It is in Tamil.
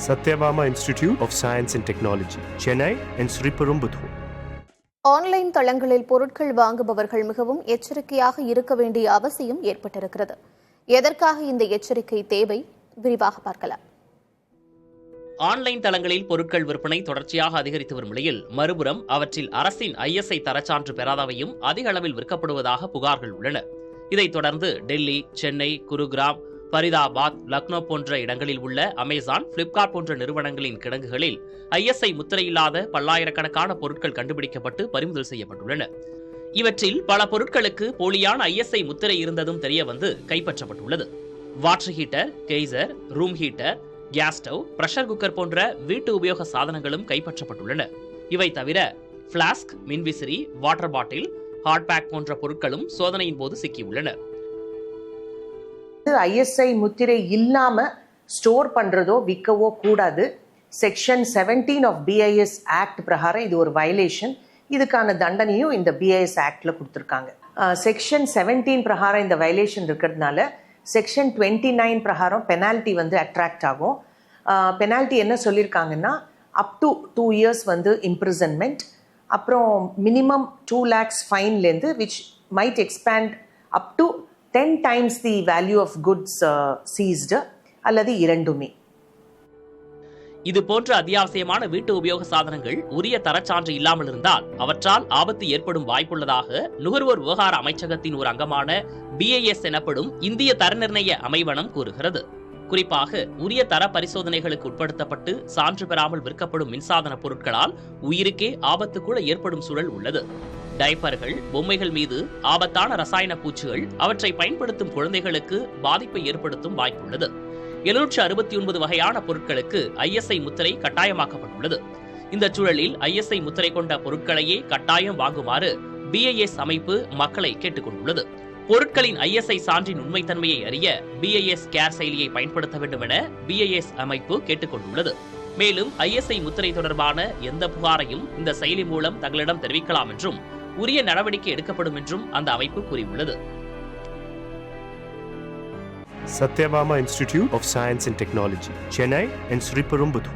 Satyabama Institute of Science and Technology, Chennai and Sriperumbudur. Online தளங்களில் பொருட்கள் வாங்குபவர்கள் மிகவும் எச்சரிக்கையாக இருக்க வேண்டிய அவசியம் ஏற்பட்டிருக்கிறது. எதற்காக இந்த எச்சரிக்கை தேவை? விரிவாக பார்க்கலாம். ஆன்லைன் தளங்களில் பொருட்கள் விற்பனை தொடர்ச்சியாக அதிகரித்து வரும் நிலையில் மறுபுறம் அவற்றில் அரசின் ISI தரச்சான்று பெறாதவையும் அதிக அளவில் விற்கப்படுவதாக புகார்கள் உள்ளன. இதைத் தொடர்ந்து டெல்லி, சென்னை, குருகிராம், பரிதாபாத், லக்னோ போன்ற இடங்களில் உள்ள அமேசான், பிளிப்கார்ட் போன்ற நிறுவனங்களின் கிடங்குகளில் ISI முத்திரையில்லாத பல்லாயிரக்கணக்கான பொருட்கள் கண்டுபிடிக்கப்பட்டு பறிமுதல் செய்யப்பட்டுள்ளன. இவற்றில் பல பொருட்களுக்கு போலியான ISI முத்திரை இருந்ததும் தெரிய வந்து கைப்பற்றப்பட்டுள்ளது. Water heater, geyser, room heater, gas stove, pressure cooker போன்ற வீட்டு உபயோக சாதனங்களும் கைப்பற்றப்பட்டுள்ளன. இவை தவிர பிளாஸ்க், மின்விசிறி, வாட்டர் பாட்டில், ஹாட் பேக் போன்ற பொருட்களும் சோதனையின் போது சிக்கியுள்ளன. ISI முத்திரை இல்லாம ஸ்டோர் பண்றதோ விற்கவோ கூடாது. செக்ஷன் 17 ஆஃப் BIS ஆக்ட் பிரகாரம் இது ஒரு வயலேஷன். இதுக்கான தண்டனையும் இந்த BIS ஆக்ட்ல கொடுத்துருக்காங்க. செக்ஷன் 17 பிரகாரம் இந்த வயலேஷன் இருக்கிறதுனால செக்ஷன் 29 பிரகாரம் பெனால்ட்டி வந்து அட்ராக்ட் ஆகும். பெனால்ட்டி என்ன சொல்லியிருக்காங்கன்னா அப் டு 2 years வந்து இம்ப்ரிசன்மெண்ட், அப்புறம் மினிமம் 2 lakhs ஃபைன்லேருந்து which might expand up to 10 times the value of goods seized அல்லது இரண்டுமே. இது போன்ற அத்தியாவசியமான வீட்டு உபயோக சாதனங்கள் உரிய தரச்சான்று இல்லாமல் இருந்தால் அவற்றால் ஆபத்து ஏற்படும் வாய்ப்புள்ளதாக நுகர்வோர் விவகார அமைச்சகத்தின் ஒரு அங்கமான BIS எனப்படும் இந்திய தர நிர்ணய அமைவனம் கூறுகிறது. குறிப்பாக உரிய தர பரிசோதனைகளுக்கு உட்படுத்தப்பட்டு சான்று பெறாமல் விற்கப்படும் மின்சாதன பொருட்களால் உயிருக்கே ஆபத்து கூட ஏற்படும் சூழல் உள்ளது. டைப்பர்கள், பொம்மைகள் மீது ஆபத்தான ரசாயன பூச்சிகள், அவற்றை பயன்படுத்தும் குழந்தைகளுக்கு பாதிப்பை ஏற்படுத்தும் வாய்ப்புள்ளது. 769 வகையான பொருட்களுக்கு ISI முத்திரை கட்டாயமாக்கப்பட்டுள்ளது. இந்த சூழலில் ISI முத்திரை கொண்ட பொருட்களையே கட்டாயம் வாங்குமாறு BIS அமைப்பு மக்களை கேட்டுக் கொண்டுள்ளது. பொருட்களின் ISI சான்றின் உண்மைத்தன்மையை அறிய BIS கேர் செயலியை பயன்படுத்த வேண்டும் என BIS அமைப்பு கேட்டுக் கொண்டுள்ளது. மேலும் ISI முத்திரை தொடர்பான எந்த புகாரையும் இந்த செயலி மூலம் தங்களிடம் தெரிவிக்கலாம் என்றும் உரிய நடவடிக்கை எடுக்கப்படும் என்றும் அந்த அமைப்பு கூறியுள்ளது. Satyabama Institute of Science and Technology, Chennai and Sriperumbudur.